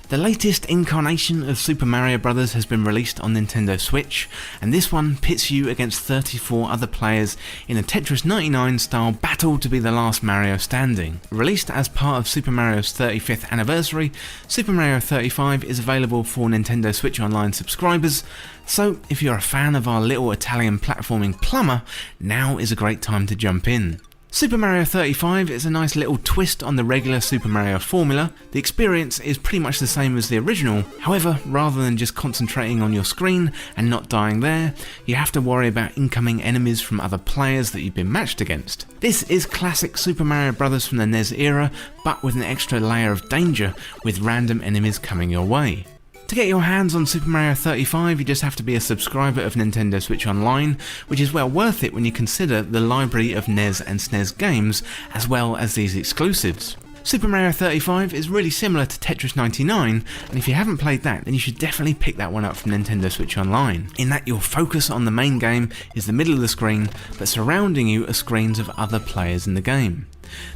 The latest incarnation of Super Mario Bros. Has been released on Nintendo Switch, and this one pits you against 34 other players in a Tetris 99 style battle to be the last Mario standing. Released as part of Super Mario's 35th anniversary, Super Mario 35 is available for Nintendo Switch Online subscribers, so if you're a fan of our little Italian platforming plumber, now is a great time to jump in. Super Mario 35 is a nice little twist on the regular Super Mario formula. The experience is pretty much the same as the original, however, rather than just concentrating on your screen and not dying there, you have to worry about incoming enemies from other players that you've been matched against. This is classic Super Mario Bros. From the NES era, but with an extra layer of danger with random enemies coming your way. To get your hands on Super Mario 35, you just have to be a subscriber of Nintendo Switch Online, which is well worth it when you consider the library of NES and SNES games, as well as these exclusives. Super Mario 35 is really similar to Tetris 99, and if you haven't played that, then you should definitely pick that one up from Nintendo Switch Online, in that your focus on the main game is the middle of the screen, but surrounding you are screens of other players in the game.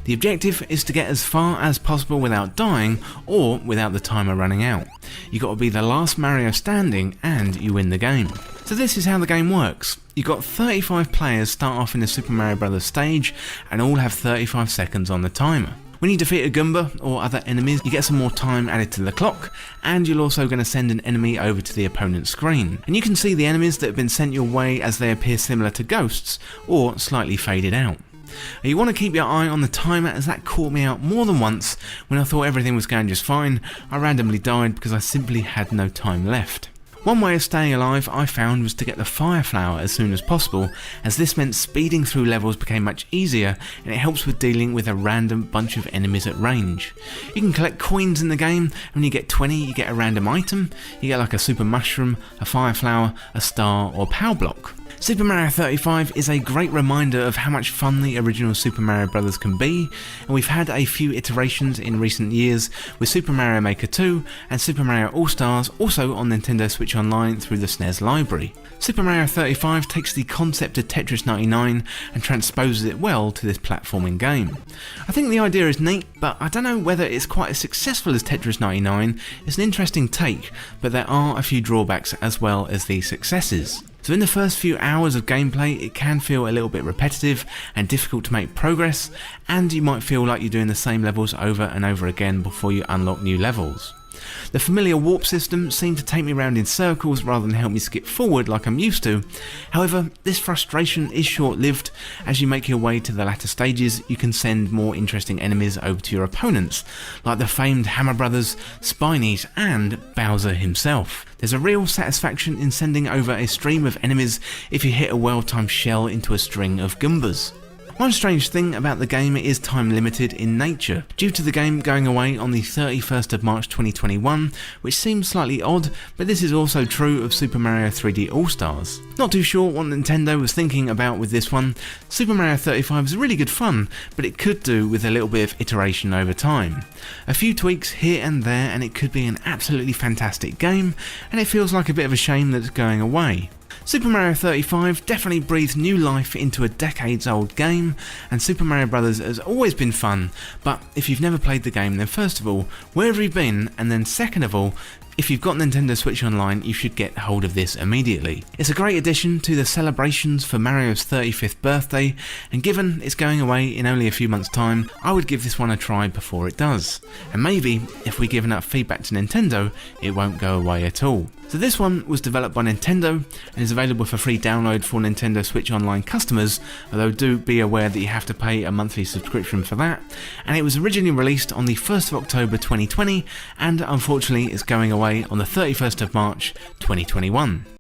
The objective is to get as far as possible without dying, or without the timer running out. You got to be the last Mario standing and you win the game. So this is how the game works. You've got 35 players start off in the Super Mario Bros. Stage and all have 35 seconds on the timer. When you defeat a Goomba or other enemies, you get some more time added to the clock, and you're also going to send an enemy over to the opponent's screen. And you can see the enemies that have been sent your way as they appear similar to ghosts, or slightly faded out. You want to keep your eye on the timer, as that caught me out more than once. When I thought everything was going just fine, I randomly died because I simply had no time left. One way of staying alive I found was to get the Fire Flower as soon as possible, as this meant speeding through levels became much easier, and it helps with dealing with a random bunch of enemies at range. You can collect coins in the game, and when you get 20 you get a random item. You get like a super mushroom, a Fire Flower, a star or power block. Super Mario 35 is a great reminder of how much fun the original Super Mario Bros. Can be, and we've had a few iterations in recent years with Super Mario Maker 2 and Super Mario All-Stars, also on Nintendo Switch Online through the SNES library. Super Mario 35 takes the concept of Tetris 99 and transposes it well to this platforming game. I think the idea is neat, but I don't know whether it's quite as successful as Tetris 99. It's an interesting take, but there are a few drawbacks as well as the successes. So in the first few hours of gameplay it can feel a little bit repetitive and difficult to make progress, and you might feel like you're doing the same levels over and over again before you unlock new levels. The familiar warp system seemed to take me around in circles rather than help me skip forward like I'm used to. However, this frustration is short-lived. As you make your way to the latter stages, you can send more interesting enemies over to your opponents, like the famed Hammer Brothers, Spinies and Bowser himself. There's a real satisfaction in sending over a stream of enemies if you hit a well-timed shell into a string of Goombas. One strange thing about the game is time limited in nature, due to the game going away on the 31st of March 2021, which seems slightly odd, but this is also true of Super Mario 3D All-Stars. Not too sure what Nintendo was thinking about with this one. Super Mario 35 is really good fun, but it could do with a little bit of iteration over time. A few tweaks here and there and it could be an absolutely fantastic game, and it feels like a bit of a shame that it's going away. Super Mario 35 definitely breathes new life into a decades-old game, and Super Mario Bros. Has always been fun, but if you've never played the game, then first of all, where have you been, and then second of all, if you've got Nintendo Switch Online, you should get hold of this immediately. It's a great addition to the celebrations for Mario's 35th birthday, and given it's going away in only a few months' time, I would give this one a try before it does. And maybe, if we give enough feedback to Nintendo, it won't go away at all. So this one was developed by Nintendo and is available for free download for Nintendo Switch Online customers, although do be aware that you have to pay a monthly subscription for that. And it was originally released on the 1st of October 2020, and unfortunately is going away on the 31st of March 2021.